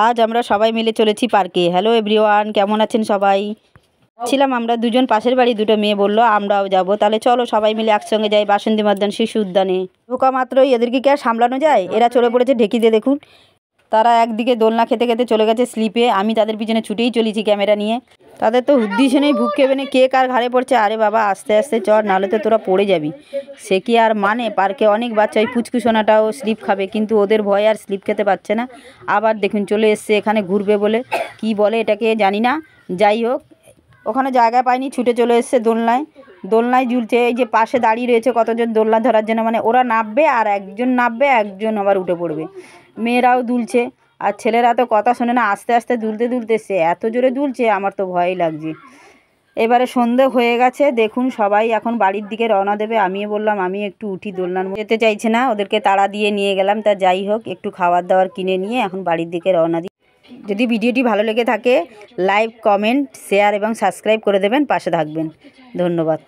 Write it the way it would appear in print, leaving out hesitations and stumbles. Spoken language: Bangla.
আজ আমরা সবাই মিলে চলেছি পার্কে। হ্যালো এভরিওয়ান, কেমন আছেন সবাই? ছিলাম আমরা দুজন, পাশের বাড়ি দুটো মেয়ে বললো আমরাও যাব, তাহলে চলো সবাই মিলে একসঙ্গে যাই বাসন্তী মর্দান শিশু উদ্যানে। ঢোকা মাত্রই এদেরকে কি আর সামলানো যায়, এরা চলে পড়েছে ঢেকি দিয়ে। দেখুন, তারা একদিকে দোলনা খেতে খেতে চলে গেছে স্লিপে, আমি তাদের পিছনে ছুটেই চলেছি ক্যামেরা নিয়ে। তাদের তো উদ্দেশ্য নেই ভুক খেবে না, কে কার ঘাড়ে পড়ছে। আরে বাবা আস্তে আস্তে চড়, নাহলে তো তোরা পড়ে যাবি। সে কি আর মানে, পার্কে অনেক বাচ্চা, ওই পুচকুসোনাটাও স্লিপ খাবে, কিন্তু ওদের ভয় আর স্লিপ খেতে পারছে না। আবার দেখুন চলে এসছে এখানে ঘুরবে বলে, কি বলে এটাকে জানি না। যাই হোক, ওখানে জায়গা পায়নি, ছুটে চলে এসছে দোলনায়। দোলনায় ঝুলছে, এই যে পাশে দাঁড়িয়ে রয়েছে কতজন দোলনা ধরার জন্য, মানে ওরা নামবে আর একজন নামবে, একজন আবার উঠে পড়বে। মেয়েরাও দুলছে, আর ছেলেরা তো কথা শোনে না, আস্তে আস্তে দুলতে দুলতে সে এত জোরে দুলছে, আমার তো ভয়ই লাগছে। এবারে সন্ধে হয়ে গেছে, দেখুন সবাই এখন বাড়ির দিকে রওনা দেবে। আমিও বললাম আমি একটু উঠি, দোলনার মধ্যে যেতে চাইছে না, ওদেরকে তাড়া দিয়ে নিয়ে গেলাম। তা যাই হোক, একটু খাবার দাবার কিনে নিয়ে এখন বাড়ির দিকে রওনা দিই। যদি ভিডিওটি ভালো লেগে থাকে লাইক, কমেন্ট, শেয়ার এবং সাবস্ক্রাইব করে দেবেন, পাশে থাকবেন। ধন্যবাদ।